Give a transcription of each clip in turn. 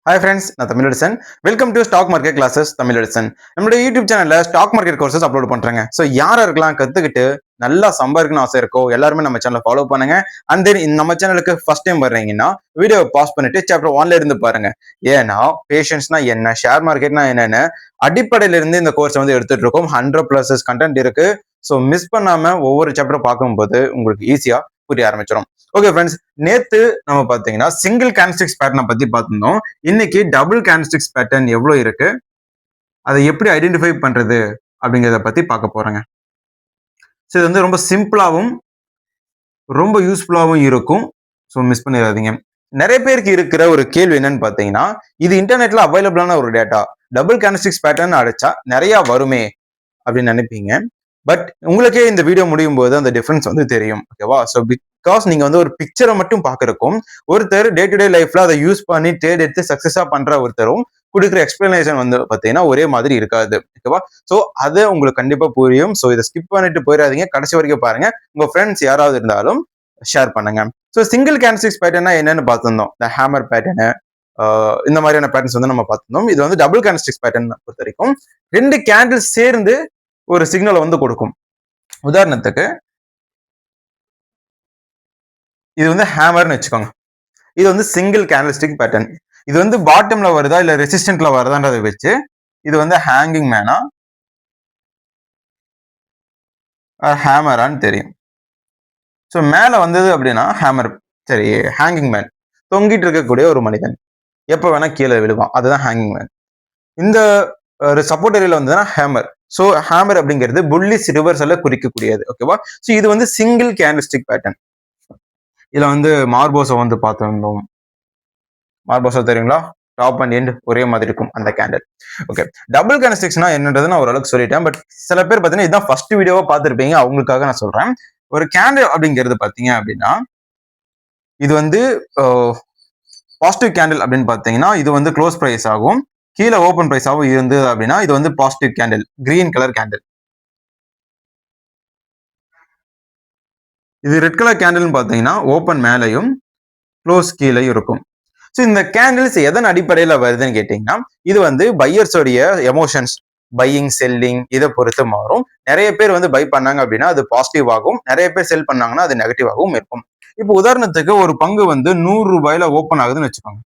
Hi friends, நான் Tamil Edison. Welcome to stock market classes Tamil Edison. நம்மளுடைய YouTube சேனல்ல stock market courses upload பண்றாங்க. So யாரெல்லாம் கத்துக்கிட்டு நல்லா சம்பாதிக்கணும்னு ஆசை இருக்கோ எல்லாருமே நம்ம சேனலை ஃபாலோ பண்ணுங்க. அண்ட் தென் நம்ம சேனலுக்கு ஃபர்ஸ்ட் டைம் வர்றீங்கன்னா வீடியோ பாஸ் பண்ணிட்டு சாப்டர் 1ல இருந்து பாருங்க. ஏன்னா பேஷன்ஸ்னா என்ன, ஷேர் மார்க்கெட்னா என்னன்னு அடிப்படையில இருந்து இந்த கோர்ஸ் வந்து எடுத்துட்டு இருக்கோம். 100+ கண்டென்ட் இருக்கு. ஸோ மிஸ் பண்ணாம ஒவ்வொரு சாப்டரும் பார்க்கும்போது உங்களுக்கு ஈஸியா புரிய ஆரம்பிச்சிடும். ஓகே ஃப்ரெண்ட்ஸ், நேத்து நம்ம பாத்தீங்கன்னா சிங்கிள் கேண்டில்ஸ்டிக்ஸ் பேட்டர்னை பத்தி பார்த்திருந்தோம். இன்னைக்கு டபுள் கேண்டில்ஸ்டிக்ஸ் பேட்டர்ன் எவ்வளவு இருக்கு, அதை எப்படி ஐடென்டிஃபை பண்றது அப்படிங்கிறத பத்தி பார்க்க போறேங்க. ஸோ இது வந்து ரொம்ப சிம்பிளாகவும் ரொம்ப யூஸ்ஃபுல்லாகவும் இருக்கும். ஸோ மிஸ் பண்ணிடாதீங்க. நிறைய பேருக்கு இருக்கிற ஒரு கேள்வி என்னன்னு பாத்தீங்கன்னா, இது இன்டர்நெட்ல அவைலபிளான ஒரு டேட்டா, டபுள் கேண்டில்ஸ்டிக்ஸ் பேட்டர்ன் அடிச்சா நிறைய வருமே அப்படின்னு நினைப்பீங்க. பட் உங்களுக்கே இந்த வீடியோ முடியும் போது அந்த டிஃபரன்ஸ் வந்து தெரியும். ஓகேவா? ஸோ பிகாஸ் நீங்க வந்து ஒரு பிக்சரை மட்டும் பாக்குறக்கும் ஒருத்தர் டே டு டே லைஃப்ல அதை யூஸ் பண்ணி ட்ரேட் எடுத்து சக்சஸா பண்ற ஒருத்தரும் கொடுக்குற எக்ஸ்பிளனேஷன் வந்து பாத்தீங்கன்னா ஒரே மாதிரி இருக்காது. ஓகேவா? ஸோ அது உங்களுக்கு கண்டிப்பா புரியும். ஸோ இதை ஸ்கிப் பண்ணிட்டு போயிடாதீங்க, கடைசி வரைக்கும் பாருங்க. உங்க ஃப்ரெண்ட்ஸ் யாராவது இருந்தாலும் ஷேர் பண்ணுங்க. ஸோ சிங்கிள் கேண்டில்ஸ்டிக்ஸ் பேட்டர்னா என்னன்னு பார்த்திருந்தோம். இந்த ஹேமர் பேட்டர்னு இந்த மாதிரியான பேட்டர்ன்ஸ் வந்து நம்ம பார்த்திருந்தோம். இது வந்து டபுள் கேண்டில்ஸ்டிக்ஸ் பேட்டர்ன் பொறுத்த வரைக்கும் ரெண்டு கேண்டில் சேர்ந்து ஒரு சிக்னலை வந்து கொடுக்கும். உதாரணத்துக்கு இது வந்து ஹேமர்னு வச்சுக்கோங்க. இது வந்து சிங்கிள் கேண்டில்ஸ்டிக் பேட்டர்ன். இது வந்து பாட்டம்ல வருதா இல்ல ரெசிஸ்டன்ட்ல வருதான்றதை வச்சு இது வந்து ஹேங்கிங் மேனா ஹேமரான்னு தெரியும். ஸோ மேல வந்தது அப்படின்னா ஹேமர், சரி ஹேங்கிங் மேன், தொங்கிட்டு இருக்கக்கூடிய ஒரு மனிதன், எப்ப வேணா கீழே விழுவான், அதுதான் ஹேங்கிங் மேன். இந்த ஒரு சப்போர்ட் ஏரியால வந்ததுன்னா ஹேமர். ஸோ ஹேமர் அப்படிங்கிறது புல்லிஷ் ரிவர்சல்ல குறிக்கக்கூடியது. ஓகேவா? ஸோ இது வந்து சிங்கிள் கேண்டில்ஸ்டிக் பேட்டர்ன். இதுல வந்து மார்போசா வந்து பார்த்திருந்தோம். மார்போசா தெரியுங்களா? டாப் அண்ட் எண்ட் ஒரே மாதிரி இருக்கும் அந்த கேண்டில். ஓகே, டபுள் கேண்டில்ஸ்டிக்ஸ்னா என்னன்றது நான் ஓரளவுக்கு சொல்லிட்டேன். பட் சில பேர் பார்த்தீங்கன்னா இதுதான் ஃபர்ஸ்ட் வீடியோவா பார்த்துருப்பீங்க, அவங்களுக்காக நான் சொல்றேன். ஒரு கேண்டில் அப்படிங்கிறது பார்த்தீங்க அப்படின்னா இது வந்து பாசிட்டிவ் கேண்டில் அப்படின்னு பார்த்தீங்கன்னா இது வந்து க்ளோஸ் பிரைஸ் ஆகும், கீழே ஓப்பன் பிரைஸ் ஆகும் இருந்தது அப்படின்னா இது வந்து positive candle, green colour candle. இது ரெட் கலர் கேண்டில்னு பார்த்தீங்கன்னா ஓப்பன் மேலையும் க்ளோஸ் கீழே இருக்கும். ஸோ இந்த கேண்டில்ஸ் எதன் அடிப்படையில் வருதுன்னு கேட்டீங்கன்னா இது வந்து பையர்ஸோடைய எமோஷன்ஸ், பையிங் செல்லிங் இதை பொறுத்து மாறும். நிறைய பேர் வந்து பை பண்ணாங்க அப்படின்னா அது பாசிட்டிவ் ஆகும், நிறைய பேர் செல் பண்ணாங்கன்னா அது நெகட்டிவாகவும் இருக்கும். இப்போ உதாரணத்துக்கு ஒரு பங்கு வந்து 100 ரூபாயில ஓப்பன் ஆகுதுன்னு வச்சுக்கோங்க.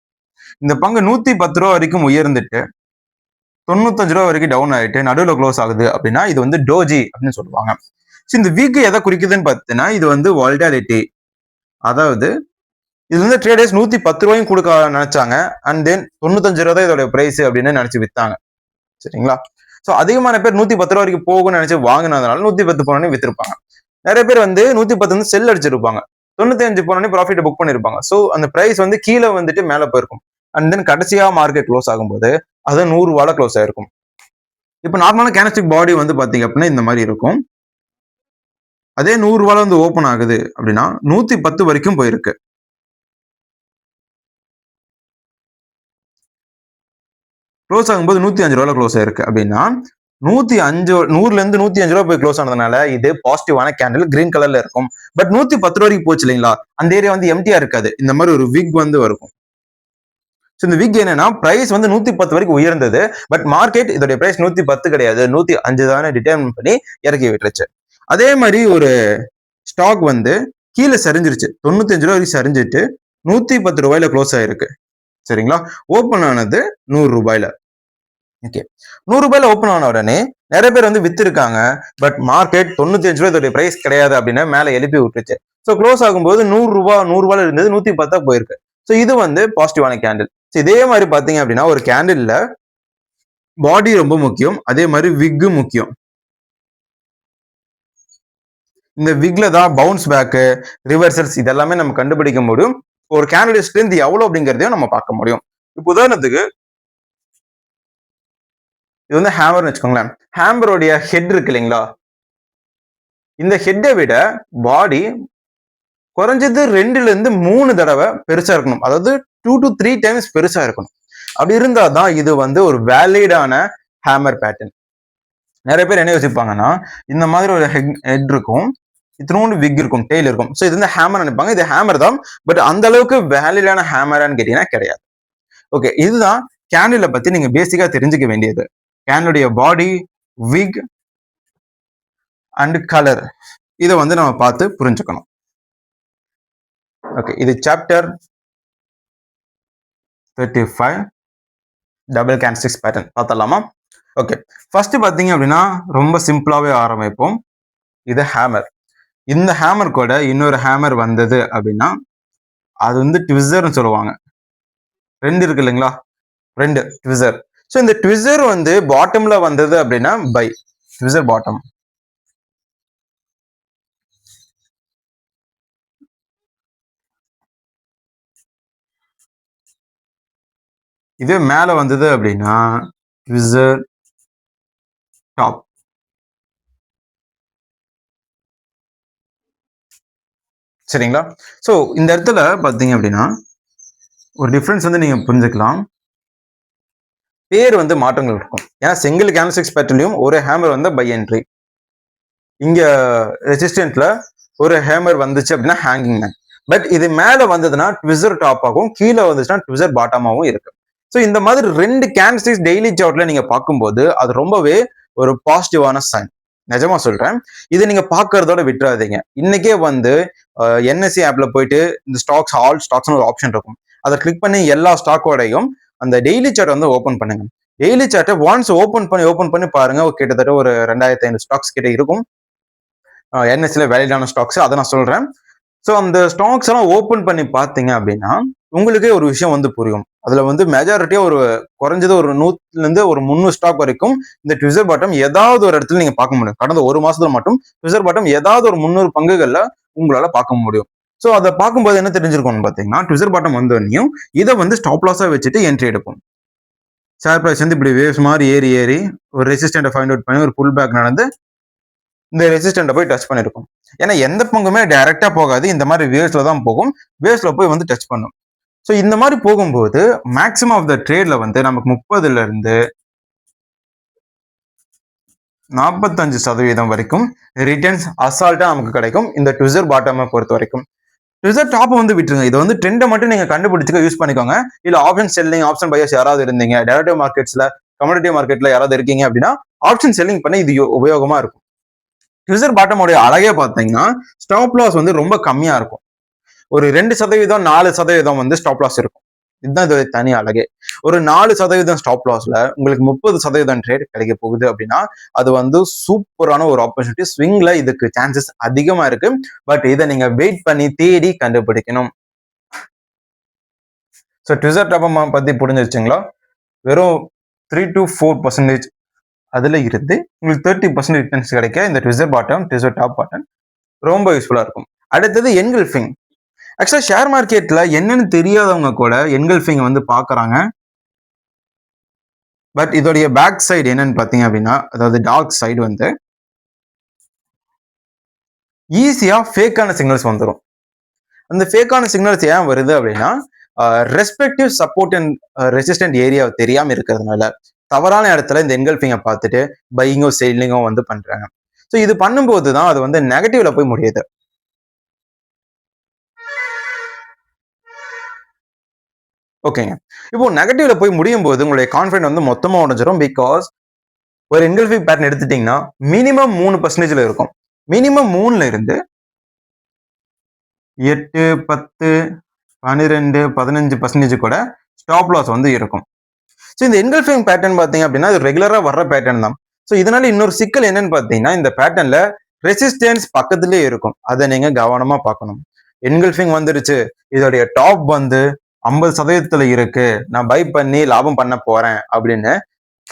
இந்த பங்கு 110 ரூபா வரைக்கும் உயர்ந்துட்டு 95 ரூபா வரைக்கும் டவுன் ஆயிட்டு நடுவில் க்ளோஸ் ஆகுது அப்படின்னா இது வந்து டோஜி அப்படின்னு சொல்லுவாங்க. ஸோ இந்த வீக் எதை குறிக்குதுன்னு பார்த்தீங்கன்னா இது வந்து வால்டாலிட்டி, அதாவது இது வந்து ட்ரேடர்ஸ் 110 ரூபாயும் கொடுக்க நினைச்சாங்க, அண்ட் தென் 95 ரூபா தான் இதோட பிரைஸ் அப்படின்னு நினைச்சு வித்தாங்க. சரிங்களா? ஸோ அதிகமான பேர் 110 ரூபா வரைக்கும் போகும்னு நினைச்சு வாங்கினதுனால 110 போனோடனே வித்திருப்பாங்க. நிறைய பேர் வந்து 110 வந்து செல் அடிச்சிருப்பாங்க, 95 போனோடனே ப்ராஃபிட் புக் பண்ணிருப்பாங்க. ஸோ அந்த பிரைஸ் வந்து கீழே வந்துட்டு மேலே போயிருக்கும். அண்ட் தென் கடைசியா மார்க்கெட் க்ளோஸ் ஆகும்போது அது 100 ரூபால க்ளோஸ் ஆயிருக்கும். இப்போ நார்மலான கேண்டில்ஸ்டிக் பாடி வந்து பாத்தீங்க அப்படின்னா இந்த மாதிரி இருக்கும். அதே 100 ரூபால வந்து ஓப்பன் ஆகுது அப்படின்னா 110 வரைக்கும் போயிருக்கு. க்ளோஸ் ஆகும்போது 105 ரூபாய் க்ளோஸ் ஆயிருக்கு அப்படின்னா 100ல இருந்து 105 ரூபாய் போய் க்ளோஸ் ஆனதுனால இது பாசிட்டிவான கேண்டில், கிரீன் கலர்ல இருக்கும். பட் 110 வரைக்கும் போச்சு இல்லைங்களா, அந்த ஏரியா வந்து எம்டியா இருக்காது, இந்த மாதிரி ஒரு விக் வந்து இருக்கும். ஸோ இந்த விக் என்னன்னா பிரைஸ் வந்து 110 வரைக்கும் உயர்ந்தது, பட் மார்க்கெட் இதோட பிரைஸ் 110 கிடையாது 105 தானே டிட்டர்மின் பண்ணி இறக்கி விட்டுருச்சு. அதே மாதிரி ஒரு ஸ்டாக் வந்து கீழே சரிஞ்சிருச்சு, 95 ரூபாய் வரைக்கும் சரிஞ்சிட்டு 110 ரூபாயில க்ளோஸ் ஆயிருக்கு. சரிங்களா? ஓப்பன் ஆனது 100 ரூபாயில. ஓகே, 100 ரூபாயில ஓப்பன் ஆன உடனே நிறைய பேர் வந்து வித்து இருக்காங்க. பட் மார்க்கெட் 95 ரூபாய் இதோட பிரைஸ் கிடையாது அப்படின்னு மேல எழுப்பி விட்டுருச்சு. ஸோ க்ளோஸ் ஆகும்போது 100 ரூபாயில இருந்தது 110 போயிருக்கு. ஸோ இது வந்து பாசிட்டிவான கேண்டில். இதே மாதிரி பாத்தீங்க அப்படின்னா ஒரு கேண்டில்ல பாடி ரொம்ப முக்கியம், அதே மாதிரி விக் முக்கியம். இந்த விக்ல தான் பவுன்ஸ் பேக், ரிவர்சல்ஸ் இதெல்லாமே நம்ம கண்டுபிடிக்க முடியும். ஒரு கேண்டில் ஸ்ட்ரென்த் எவ்வளவு அப்படிங்கிறதையும் நம்ம பார்க்க முடியும். இப்போ உதாரணத்துக்கு இது வந்து ஹேமர்னு வச்சுக்கோங்களேன். ஹேமரோடைய ஹெட் இருக்கு இல்லைங்களா, இந்த ஹெட்டை விட பாடி குறைஞ்சது 2ல இருந்து 3 தடவை பெருசா இருக்கணும், அதாவது 2 to 3 டைம்ஸ் பெருசா இருக்கணும். அப்படி இருந்தா தான் இது வந்து ஒரு வேலிடான ஹேமர் பேட்டர்ன். நிறைய பேர் என்ன யோசிப்பாங்கன்னா இந்த மாதிரி ஒரு ஹெட் இருக்கும், இத்தனோண்டு விக் இருக்கும், டெய்ல் இருக்கும். ஸோ இது வந்து ஹேமர் நினைப்பாங்க. இது ஹேமர் தான், பட் அந்த அளவுக்கு வேலிடான ஹேமரான்னு கேட்டீங்கன்னா கிடையாது. ஓகே, இதுதான் கேண்டிலை பத்தி நீங்க பேசிக்கா தெரிஞ்சுக்க வேண்டியது. கேண்டிலுடைய பாடி, விக் அண்ட் கலர், இதை வந்து நம்ம பார்த்து புரிஞ்சுக்கணும். ஓகே, இது சாப்டர் 35 டபுள் கேண்டில்ஸ்டிக்ஸ் பேட்டர்ன் பார்த்தலாமா? ஓகே, ஃபர்ஸ்ட் பாத்தீங்க அப்படின்னா ரொம்ப சிம்பிளாவே ஆரம்பிப்போம். இது ஹேமர். இந்த ஹேமர் கூட இன்னொரு ஹேமர் வந்தது அப்படின்னா அது வந்து ட்விசர்னு சொல்லுவாங்க. ரெண்டு இருக்கு இல்லைங்களா, ரெண்டு ட்விசர். ஸோ இந்த ட்விசர் வந்து பாட்டம்ல வந்தது அப்படின்னா பை, ட்விசர் பாட்டம். இதே மேல வந்தது அப்படின்னா ட்விசர் டாப். சரிங்களா? ஸோ இந்த இடத்துல பாத்தீங்க அப்படின்னா ஒரு டிஃபரன்ஸ் வந்து நீங்க புரிஞ்சுக்கலாம். பேர் வந்து மாற்றங்கள் இருக்கும். ஏன்னா சிங்கிள் கேண்டில்ஸ்டிக்ஸ் பேட்டர்ன்லயும் ஒரு ஹேமர் வந்து பை என்ட்ரி. இங்க ரெசிஸ்டன்ட்ல ஒரு ஹேமர் வந்துச்சு அப்படின்னா ஹேங்கிங் மேன். பட் இது மேல வந்ததுன்னா ட்விசர் டாப் ஆகும், கீழே வந்துச்சுன்னா ட்விசர் பாட்டமாகவும் இருக்கு. ஸோ இந்த மாதிரி ரெண்டு கேண்டில்ஸ்டிக்ஸ் டெய்லி சார்ட்ல நீங்க பார்க்கும்போது அது ரொம்பவே ஒரு பாசிட்டிவான சைன். நிஜமா சொல்றேன். இதை நீங்க பாக்குறதோட விட்டுறாதீங்க. இன்னைக்கே வந்து என்எஸ்சி ஆப்ல போயிட்டு இந்த ஸ்டாக்ஸ், ஆல் ஸ்டாக்ஸ்னு ஒரு ஆப்ஷன் இருக்கும். அதை கிளிக் பண்ணி எல்லா ஸ்டாக்கோடையும் அந்த டெய்லி சார்ட் வந்து ஓப்பன் பண்ணுங்க. டெய்லி சார்ட்டை ஒன்ஸ் ஓப்பன் பண்ணி பாருங்க, கிட்டத்தட்ட ஒரு 2500 ஸ்டாக்ஸ் கிட்ட இருக்கும். என்எஸ்சில வேலிடான ஸ்டாக்ஸ், அதை நான் சொல்றேன். ஸோ அந்த ஸ்டாக்ஸ் எல்லாம் ஓப்பன் பண்ணி பார்த்தீங்க அப்படின்னா உங்களுக்கே ஒரு விஷயம் வந்து புரியும். அதுல வந்து மெஜாரிட்டியா ஒரு குறைஞ்சது ஒரு 100ல இருந்து ஒரு 300 ஸ்டாக் வரைக்கும் இந்த ட்விசர் பாட்டம் ஏதாவது ஒரு இடத்துல நீங்க பார்க்க முடியும். கடந்த ஒரு மாசத்துல மட்டும் ட்விசர் பாட்டம் ஏதாவது ஒரு 300 பங்குகள்ல உங்களால பார்க்க முடியும். ஸோ அதை பார்க்கும்போது என்ன தெரிஞ்சிருக்கும்னு பார்த்தீங்கன்னா ட்விசர் பாட்டம் வந்தோடனையும் இதை வந்து ஸ்டாப் லாஸா வச்சுட்டு என்ட்ரி எடுப்போம். ஷேர் பிரைஸ் வந்து இப்படி வேவ்ஸ் மாதிரி ஏறி ஒரு ரெசிஸ்டன்ட்டை ஃபைண்ட் அவுட் பண்ணி ஒரு புல் பேக் நடந்து இந்த ரெசிஸ்டன்ட்டை போய் டச் பண்ணிருக்கும். ஏன்னா எந்த பங்குமே டைரக்டா போகாது, இந்த மாதிரி வேவ்ஸ்ல தான் போகும். வேவ்ஸ்ல போய் வந்து டச் பண்ணும். ஸோ இந்த மாதிரி போகும்போது மேக்சிமம் ஆஃப் த ட்ரேட்ல வந்து நமக்கு 30ல இருந்து 45% வரைக்கும் ரிட்டர்ன்ஸ் அசால்ட்டா நமக்கு கிடைக்கும் இந்த ட்விசர் பாட்டமை பொறுத்த வரைக்கும். ட்விசர் டாப் வந்து விட்டுருங்க. இதை வந்து ட்ரெண்டை மட்டும் நீங்க கண்டுபிடிச்சுக்க யூஸ் பண்ணிக்கோங்க. இல்ல ஆப்ஷன் செல்லிங், ஆப்ஷன் பையர்ஸ் யாராவது இருந்தீங்க, டெரிவேட்டிவ் மார்க்கெட்ஸ்ல, கமோடிட்டி மார்க்கெட்ல யாராவது இருக்கீங்க அப்படின்னா ஆப்ஷன் செல்லிங் பண்ண இது உபயோகமா இருக்கும். ட்விசர் பாட்டமோடைய அழகே பார்த்தீங்கன்னா ஸ்டாப் லாஸ் வந்து ரொம்ப கம்மியா இருக்கும். ஒரு 2%, 4% வந்து ஸ்டாப் லாஸ் இருக்கும். இதுதான் இது தனி அழகே. ஒரு 4% ஸ்டாப் லாஸ்ல உங்களுக்கு 30% ட்ரேட் கிடைக்க போகுது அப்படின்னா அது வந்து சூப்பரான ஒரு ஆப்பர்ச்சுனிட்டி. ஸ்விங்ல இதுக்கு சான்சஸ் அதிகமா இருக்கு. பட் இதை நீங்க வெயிட் பண்ணி தேடி கண்டுபிடிக்கணும். ஸோ ட்விசர் டாப் பத்தி புரிஞ்சிருச்சுங்களா? வெறும் 3 to 4% அதுல இருந்து உங்களுக்கு 30% ரிட்டர்ன்ஸ் கிடைக்க இந்த ட்விசர் பாட்டம், ட்விசர் டாப் பாட்டம் ரொம்ப யூஸ்ஃபுல்லா இருக்கும். அடுத்தது என்கல்ஃபிங். ஆக்சுவலா ஷேர் மார்க்கெட்ல என்னன்னு தெரியாதவங்க கூட என்கல்ஃபிங் வந்து பாக்குறாங்க. பட் இதோடைய பேக் சைடு என்னன்னு பாத்தீங்க அப்படின்னா, அதாவது டார்க் சைடு வந்து ஈஸியா ஃபேக்கான சிக்னல்ஸ் வந்துடும். அந்த ஃபேக்கான சிக்னல்ஸ் ஏன் வருது அப்படின்னா respective support and resistant area தெரியாம இருக்கிறதுனால தவறான இடத்துல இந்த என்கல்ஃபிங்கை பார்த்துட்டு பையிங்கோ செல்லிங்கோ வந்து பண்றாங்க. ஸோ இது பண்ணும்போது தான் அது வந்து நெகட்டிவ்ல போய் முடியுது. ஓகேங்க, இப்போ நெகட்டிவ்ல போய் முடியும் போது உங்களுடைய கான்ஃபிடன்ட் வந்து மொத்தமா உடஞ்சிரும். பிகாஸ் ஒரு என்கல்ஃபிங் பேட்டர்ன் எடுத்துட்டீங்கன்னா மினிமம் 3% இருக்கும். மினிமம் 3ல இருந்து 8, 10, 12, 15% கூட ஸ்டாப் லாஸ் வந்து இருக்கும். ஸோ இந்த என்கல்ஃபிங் பேட்டர்ன் பார்த்தீங்க அப்படின்னா அது ரெகுலரா வர்ற பேட்டர்ன் தான். ஸோ இதனால இன்னொரு சிக்கல் என்னன்னு பார்த்தீங்கன்னா இந்த பேட்டர்ன்ல ரெசிஸ்டன்ஸ் பக்கத்துலேயே இருக்கும். அதை நீங்க கவனமா பார்க்கணும். என்கல்ஃபிங் வந்துருச்சு, இதோடைய டாப் வந்து 50% இருக்கு, நான் பை பண்ணி லாபம் பண்ண போறேன் அப்படின்னு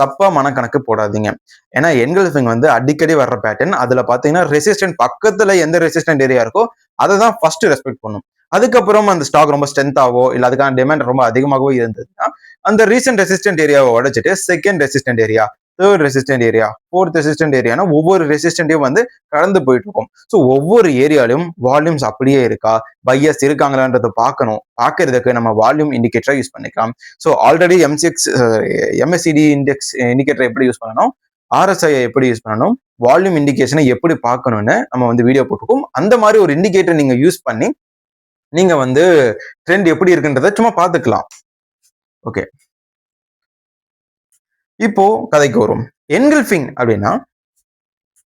தப்பா மனக்கணக்கு போடாதீங்க. ஏன்னா என்கல்ஃபிங் வந்து அடிக்கடி வர்ற பேட்டர்ன். அதுல பாத்தீங்கன்னா ரெசிஸ்டன்ட் பக்கத்துல எந்த ரெசிஸ்டன்ட் ஏரியா இருக்கோ அதை தான் ஃபர்ஸ்ட் ரெஸ்பெக்ட் பண்ணும். அதுக்கப்புறம் அந்த ஸ்டாக் ரொம்ப ஸ்ட்ரென்த்தாவோ இல்ல அதுக்கான டிமாண்ட் ரொம்ப அதிகமாகவோ இருந்ததுன்னா அந்த ரீசன்ட் ரெசிஸ்டன்ட் ஏரியாவை உடைச்சிட்டு second resistant area, third resistant area, fourth resistant ஏரியானா ஒவ்வொரு ரெசிஸ்டன்ட்டையும் வந்து கடந்து போயிட்டு இருக்கும். ஸோ ஒவ்வொரு ஏரியாலையும் வால்யூம்ஸ் அப்படியே இருக்கா, பையர்ஸ் இருக்காங்களான்றதை பார்க்கணும். பார்க்கறதுக்கு நம்ம வால்யூம் இண்டிகேட்டரை யூஸ் பண்ணிக்கலாம். So already MCX எம்எஸ்சிடி index indicator எப்படி யூஸ் பண்ணணும், RSI எப்படி யூஸ் பண்ணணும், வால்யூம் இண்டிகேஷனை எப்படி பார்க்கணும்னு நம்ம வந்து வீடியோ போட்டிருக்கோம். அந்த மாதிரி ஒரு இண்டிகேட்டர் நீங்க யூஸ் பண்ணி நீங்க வந்து ட்ரெண்ட் எப்படி இருக்குன்றத சும்மா பார்த்துக்கலாம். ஓகே, இப்போ கதைக்கு வரும். என்கல்ஃபிங் அப்படின்னா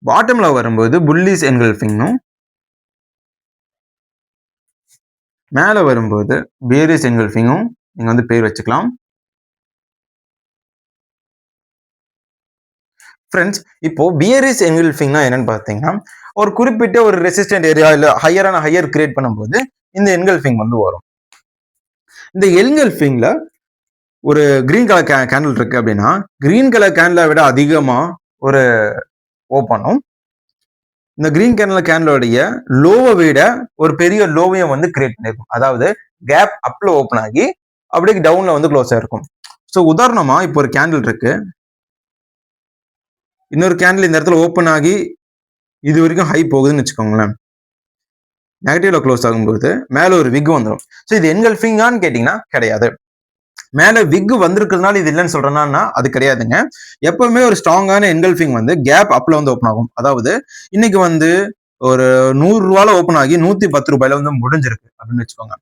பாட்டம்ல வரும்போது புல்லிஸ் என்கல்ஃபிங்னும், மேல வரும்போது பேரிஸ் என்கல்ஃபிங்கும் நீங்க வந்து பேர் வச்சுக்கலாம். ஃப்ரெண்ட்ஸ், இப்போ பியரிஸ் என்கல்ஃபிங்னா என்னன்னு பார்த்தீங்கன்னா, ஒரு குறிப்பிட்ட ஒரு ரெசிஸ்டன்ட் ஏரியா இல்ல ஹையர் கிரியேட் பண்ணும்போது இந்த என்கல்ஃபிங் வந்து வரும். இந்த என்கல்ஃபிங்ல ஒரு கிரீன் கலர் கேண்டில் இருக்கு அப்படின்னா, கிரீன் கலர் கேண்டிலை விட அதிகமா ஒரு ஓப்பனும், இந்த கிரீன் கேண்டலோடைய லோவை விட ஒரு பெரிய லோவையும் வந்து கிரியேட் பண்ணிருக்கும். அதாவது கேப் அப்ல ஓப்பன் ஆகி அப்படியே டவுன்ல வந்து க்ளோஸ் ஆயிருக்கும். ஸோ உதாரணமா இப்போ ஒரு கேண்டில் இருக்கு, இன்னொரு கேண்டில் இந்த இடத்துல ஓப்பன் ஆகி இது வரைக்கும் ஹை போகுதுன்னு வச்சுக்கோங்களேன். நெகட்டிவ்ல க்ளோஸ் ஆகும்போது மேல ஒரு விக் வந்துடும். ஸோ இது என்கல்ஃபிங்கான்னு கேட்டீங்கன்னா கிடையாது. மேல விக் வந்திருக்கிறதுனால இது இல்லைன்னு சொல்றேன்னா அது கிடையாதுங்க. எப்பவுமே ஒரு ஸ்ட்ராங்கான என்கல்ஃபிங் வந்து கேப் அப்ல வந்து ஓப்பன் ஆகும். அதாவது இன்னைக்கு வந்து ஒரு 100 ரூபாயில ஓப்பன் ஆகி 110 ரூபாயில வந்து முடிஞ்சிருக்கு அப்படின்னு வச்சுக்கோங்க.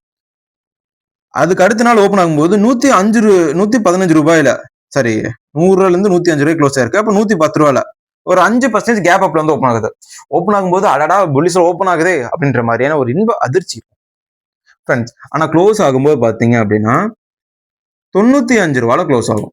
அதுக்கு அடுத்த நாள் ஓப்பன் ஆகும்போது 115 ரூபாயில, சாரி 100 ரூபாயில இருந்து 105 ரூபாய் க்ளோஸ் ஆயிருக்கு. அப்ப 110 ரூபாயில ஒரு 5% கேப் அப்ல வந்து ஓப்பன் ஆகுது. ஓப்பன் ஆகும்போது அடடா புல்லிஸ்ல ஓப்பன் ஆகுது அப்படின்ற மாதிரியான ஒரு இன்ப அதிர்ச்சி ஃப்ரெண்ட்ஸ். ஆனா க்ளோஸ் ஆகும்போது பாத்தீங்க அப்படின்னா 95 ரூபாயில க்ளோஸ் ஆகும்.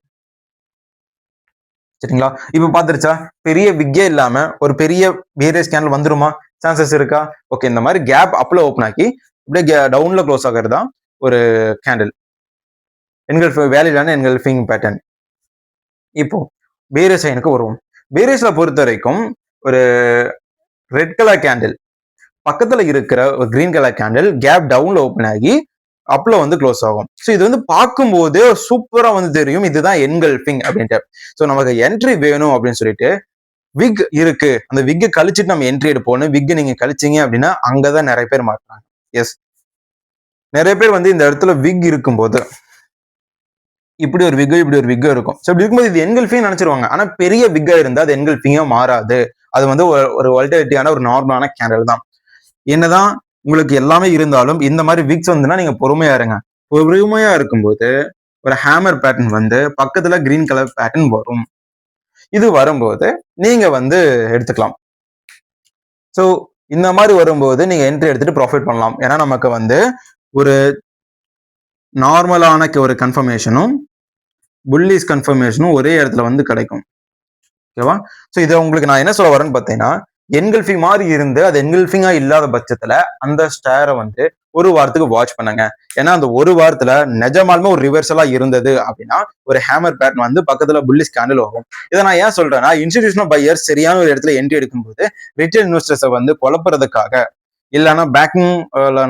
சரிங்களா? இப்ப பாத்துருச்சா, பெரிய விக்கே இல்லாம ஒரு பெரிய பேரியஸ் கேண்டில் வந்துருமா? சான்சஸ் இருக்கா? ஓகே, இந்த மாதிரி கேப் அப்ல ஓப்பன் ஆக்கி அப்படியே டவுன்ல க்ளோஸ் ஆகிறது தான் ஒரு கேண்டில் வேலிடான என்கல்ஃபிங் பேட்டர்ன். இப்போ பேரியஸ் சைனுக்கு வருவோம். பேரியஸ்ல பொறுத்த வரைக்கும் ஒரு ரெட் கலர் கேண்டில் பக்கத்துல இருக்கிற ஒரு கிரீன் கலர் கேண்டில் கேப் டவுன்ல ஓப்பன் ஆகி அப்ல வந்து க்ளோஸ் ஆகும். ஸோ இது வந்து பார்க்கும்போது சூப்பரா வந்து தெரியும் இதுதான் என்கல்ஃபிங் அப்படின்ட்டு. ஸோ நமக்கு என்ட்ரி வேணும் அப்படின்னு சொல்லிட்டு விக் இருக்கு, அந்த விக் கழிச்சிட்டு நம்ம என்ட்ரி எடுப்போம்னு விக் நீங்க கழிச்சீங்க அப்படின்னா அங்கதான் நிறைய பேர் மாட்டாங்க. எஸ், நிறைய பேர் வந்து இந்த இடத்துல விக் இருக்கும்போது இப்படி ஒரு விக் இப்படி ஒரு விக் இருக்கும். ஸோ இப்படி இருக்கும்போது இது என்கல்ஃபிங் நினைச்சிருவாங்க. ஆனா பெரிய விக்கா இருந்தா அது என்கல்ஃபிங்கா மாறாது. அது வந்து ஒரு வால்டிலிட்டியான ஒரு நார்மலான கேண்டில் தான். என்னதான் உங்களுக்கு எல்லாமே இருந்தாலும் இந்த மாதிரி விக்ஸ் வந்துன்னா நீங்க பொறுமையா இருங்க. பொறுமையா இருக்கும்போது ஒரு ஹேமர் பேட்டர்ன் வந்து பக்கத்துல கிரீன் கலர் பேட்டர்ன் வரும். இது வரும்போது நீங்க வந்து எடுத்துக்கலாம். ஸோ இந்த மாதிரி வரும்போது நீங்க என்ட்ரி எடுத்துட்டு ப்ராஃபிட் பண்ணலாம். ஏன்னா நமக்கு வந்து ஒரு நார்மலான ஒரு கன்ஃபர்மேஷனும் புல்லிஸ் கன்ஃபர்மேஷனும் ஒரே இடத்துல வந்து கிடைக்கும். ஓகேவா? ஸோ இதை உங்களுக்கு நான் என்ன சொல்ல வரேன்னு பார்த்தீங்கன்னா, என்கல்ஃபிங் மாதிரி இருந்து அது என்கல்ஃபிங்கா இல்லாத பட்சத்துல அந்த ஸ்டேரை வந்து ஒரு வாரத்துக்கு வாட்ச் பண்ணுங்க. ஏன்னா அந்த ஒரு வாரத்துல நிஜமாலுமே ஒரு ரிவர்சலா இருந்தது அப்படின்னா ஒரு ஹேமர் பேட்டர்ன் வந்து பக்கத்துல புல்லிஷ் கேண்டில் வரும். இதை நான் ஏன் சொல்றேன்னா, இன்ஸ்டிடியூஷனல் பையர் சரியான ஒரு இடத்துல என்ட்ரி எடுக்கும்போது ரிட்டேல் இன்வெஸ்டர்ஸை வந்து குழப்புறதுக்காக இல்லைன்னா பேக்கிங்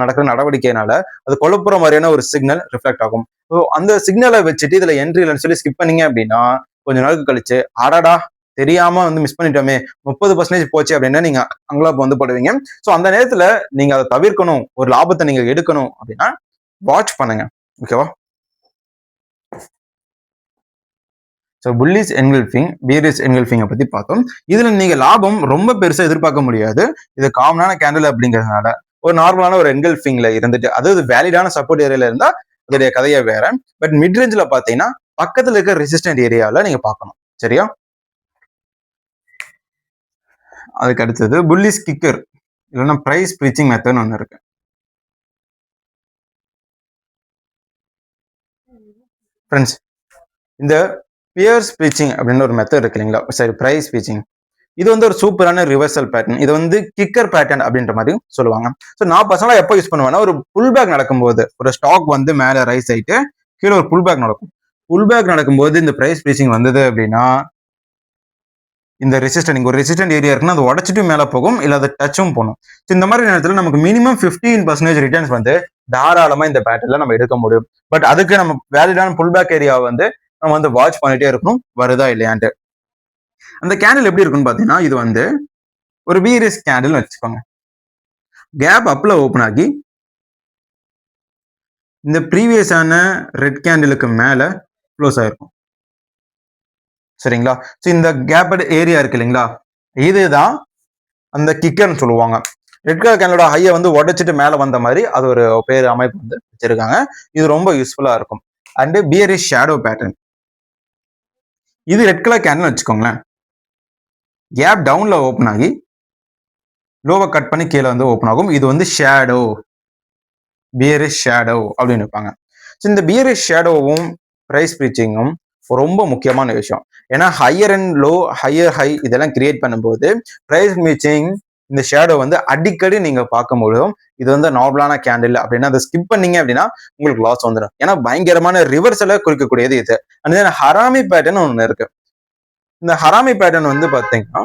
நடக்கிற நடவடிக்கையினால அது குழப்புற மாதிரியான ஒரு சிக்னல் ரிஃப்ளெக்ட் ஆகும். ஸோ அந்த சிக்னலை வச்சுட்டு இதுல என்ட்ரி இல்லைன்னு சொல்லி ஸ்கிப் பண்ணீங்க அப்படின்னா கொஞ்ச நாளுக்கு கழிச்சு அடடா தெரியாம வந்து மிஸ் பண்ணிட்டோமே 30% போச்சு அப்படின்னா நீங்க அங்கெல்லாம் வந்து போடுவீங்க. ஸோ அந்த நேரத்துல நீங்க அதை தவிர்க்கணும், ஒரு லாபத்தை நீங்க எடுக்கணும் அப்படின்னா வாட்ச் பண்ணுங்க. ஓகேவா? ஸோ புல்லிஸ் என்கல்ஃபிங், பேரிஸ் என்கல்ஃபிங்கை பத்தி பார்த்தோம். இதுல நீங்க லாபம் ரொம்ப பெருசா எதிர்பார்க்க முடியாது. இது காமனான கேண்டில் அப்படிங்கிறதுனால ஒரு நார்மலான ஒரு என்கல்ஃபிங்ல இருந்துட்டு, அதாவது வேலிடான சப்போர்ட் ஏரியால இருந்தா அதோடைய கதையை வேற. பட் மிட் ரேஞ்சில் பாத்தீங்கன்னா பக்கத்துல இருக்க ரெசிஸ்டன்ட் ஏரியால நீங்க பார்க்கணும். சரியா? அதுக்கு அடுத்தது புல்லிஸ் கிக்கர் இல்லைன்னா பிரைஸ் பிரீச்சிங் மெத்தட் ஒன்று இருக்கு. ஃப்ரெண்ட்ஸ், இந்த பியர் ஸ்பீச்சிங் அப்படின்னு ஒரு மெத்தட் இருக்கு இல்லைங்களா, சரி பிரைஸ் ஸ்பீச்சிங், இது வந்து ஒரு சூப்பரான ரிவர்சல் பேட்டர்ன். இது வந்து கிக்கர் பேட்டர்ன் அப்படின்ற மாதிரி சொல்லுவாங்க. ஸோ நான் பர்சனலாக எப்போ யூஸ் பண்ணுவேன்னா, ஒரு புல் பேக் நடக்கும்போது ஒரு ஸ்டாக் வந்து மேலே ரைஸ் ஆயிட்டு கீழே ஒரு புல் பேக் நடக்கும். புல் பேக் நடக்கும்போது இந்த பிரைஸ் ஸ்பீச்சிங் வந்தது அப்படின்னா இந்த ரெசிஸ்டன்ட் ஒரு ரெசிஸ்டன்ட் ஏரியா இருக்குன்னா அது உடச்சிட்டு மேலே போகும், இல்லை அது டச்சும் போகணும். ஸோ இந்த மாதிரி நேரத்தில் நமக்கு மினிமம் 15% ரிட்டர்ன்ஸ் வந்து தாராளமாக இந்த பேட்டர்ல நம்ம எடுக்க முடியும். பட் அதுக்கு நம்ம வேலிடான புல் பேக் ஏரியாவை வந்து நம்ம வந்து வாட்ச் பண்ணிட்டே இருக்கணும், வருதா இல்லையான்ட்டு. அந்த கேண்டில் எப்படி இருக்குன்னு பாத்தீங்கன்னா, இது வந்து ஒரு வீரியஸ் கேண்டில் வச்சுக்கோங்க. கேப் அப்ல ஓப்பன் ஆகி இந்த ப்ரீவியஸான ரெட் கேண்டிலுக்கு மேல க்ளோஸ் ஆயிருக்கும். சரிங்களா? ஸோ இந்த கேப்பட் ஏரியா இருக்கு இல்லைங்களா, இதுதான் அந்த கிக்கர்னு சொல்லுவாங்க. ரெட் கலர் கேண்டலோட ஹையை வந்து உடைச்சிட்டு மேல வந்த மாதிரி அது ஒரு பேர் அமைப்பு வந்து வச்சிருக்காங்க. இது ரொம்ப யூஸ்ஃபுல்லா இருக்கும். And bearish shadow pattern. இது ரெட் கலர் கேண்டில் வச்சுக்கோங்களேன். கேப் டவுன்ல ஓப்பன் ஆகி லோவை கட் பண்ணி கீழே வந்து ஓப்பன் ஆகும். இது வந்து ஷேடோ, பியரிஷ் ஷேடோ அப்படின்னு இருப்பாங்க. ஸோ இந்த பியரிஷ் ஷேடோவும் பிரைஸ் பிரீச்சிங்கும் ரொம்ப முக்கியமான விஷயம். ஏன்னா higher and low, higher high இதெல்லாம் கிரியேட் பண்ணும்போது பிரைஸ் பிரீச்சிங் இந்த ஷேடோ வந்து அடிக்கடி நீங்க பார்க்க முடியும். இது வந்து நார்மலான கேண்டில் அப்படின்னா அதை ஸ்கிப் பண்ணீங்க அப்படின்னா உங்களுக்கு லாஸ் வந்துடும். ஏன்னா பயங்கரமான ரிவர்ஸல குறிக்கக்கூடியது இது. அண்ட் ஹராமி பேட்டர்ன் ஒன்று இருக்கு. இந்த ஹராமி பேட்டர்ன் வந்து பாத்தீங்கன்னா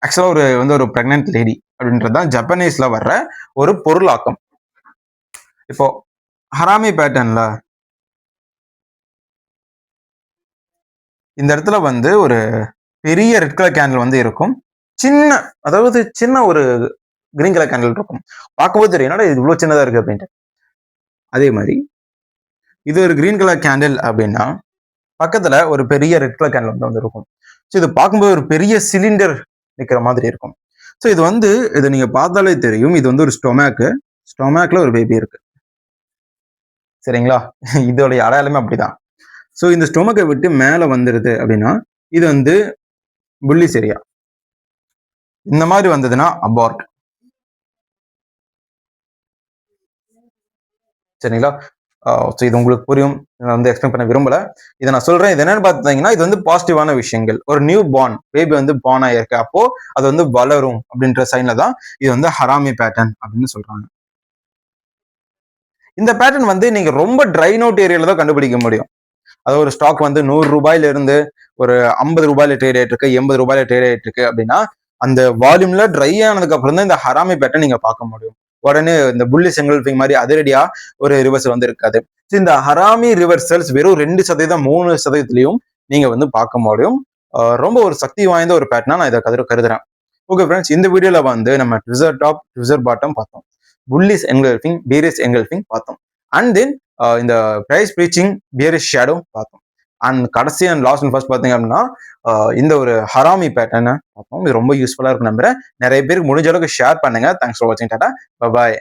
ஆக்சுவலா ஒரு பிரெக்னன்ட் லேடி அப்படின்றதுதான் ஜப்பனீஸ்ல வர்ற ஒரு பொருளாக்கம். இப்போ ஹராமி பேட்டர்ன்ல இந்த இடத்துல வந்து ஒரு பெரிய ரெட் கலர் கேண்டில் வந்து இருக்கும். சின்ன ஒரு கிரீன் கலர் கேண்டில் இருக்கும். பார்க்கும்போது தெரியும் என்னடா இது இவ்வளவு சின்னதா இருக்கு அப்படின்ட்டு. அதே மாதிரி இது ஒரு கிரீன் கலர் கேண்டில் அப்படின்னா பக்கத்துல ஒரு பெரிய ரெட் கலர் கேண்டில் வந்து இருக்கும். ஸோ இது பார்க்கும்போது ஒரு பெரிய சிலிண்டர் நிற்கிற மாதிரி இருக்கும். ஸோ இது வந்து இதை நீங்க பார்த்தாலே தெரியும். இது வந்து ஒரு ஸ்டொமேக்ல ஒரு பேபி இருக்கு. சரிங்களா? இதோடைய அடையாளமே அப்படிதான். ஸோ இந்த ஸ்டொமக்கை விட்டு மேல வந்துருது அப்படின்னா இது வந்து புல்லிஸ் ஏரியா. இந்த மாதிரி வந்ததுன்னா அபார்ட். சரிங்களா? ஸோ இது உங்களுக்கு புரியும். நான் வந்து எக்ஸ்பிளைன் பண்ண விரும்பல. இதை நான் சொல்றேன். இது என்னன்னு பார்த்தீங்கன்னா இது வந்து பாசிட்டிவான விஷயங்கள். ஒரு நியூ பார்ன் பேபி வந்து பார்ன் ஆயிருக்கு. அப்போ அது வந்து வளரும் அப்படின்ற சைன்ல தான் இது வந்து ஹராமி பேட்டர்ன் அப்படின்னு சொல்றாங்க. இந்த பேட்டர்ன் வந்து நீங்க ரொம்ப ட்ரை நோட் ஏரியால தான் கண்டுபிடிக்க முடியும். அதாவது ஒரு ஸ்டாக் வந்து 100 ரூபாயில இருந்து ஒரு 50 ரூபாயில ட்ரேட் ஆயிட்டு இருக்கு, 80 ரூபாயில ட்ரேட் ஆயிட்டு இருக்கு அப்படின்னா அந்த வால்யூம்ல ட்ரை ஆனதுக்கு அப்புறம் தான் இந்த ஹராமி பேட்டர்ன் நீங்க பார்க்க முடியும். உடனே இந்த புள்ளி செங்கல்ஃபிங் மாதிரி அதிரடியா ஒரு ரிவர்ஸ் வந்து இருக்காது. இந்த ஹராமி ரிவர்சல்ஸ் வெறும் 2% 3% நீங்க வந்து பார்க்க முடியும். ரொம்ப ஒரு சக்தி வாய்ந்த ஒரு பேட்டர்னா நான் இதை கருதுறேன். ஓகே ஃப்ரெண்ட்ஸ், இந்த வீடியோல வந்து நம்ம ட்விசர் டாப், ட்விசர் பாட்டம் பார்த்தோம். புல்லிஸ் என்கல்ஃபிங், பேரிஸ் என்கல்ஃபிங் பார்த்தோம். அண்ட் தென் இந்த பிரைஸ் பிரீச்சிங், பியரிஷ் ஷேடோ பார்த்தோம். அண்ட் கடைசி அண்ட் லாஸ்ட் அண்ட் ஃபர்ஸ்ட் பார்த்தீங்க அப்படின்னா இந்த ஒரு ஹராமி பேட்டர்னை பார்த்தோம். இது ரொம்ப யூஸ்ஃபுல்லா இருக்கும் நம்புறேன். நிறைய பேருக்கு முடிஞ்ச அளவுக்கு ஷேர் பண்ணுங்க. தேங்க்ஸ் ஃபார் வாட்சிங். Tata, bye bye.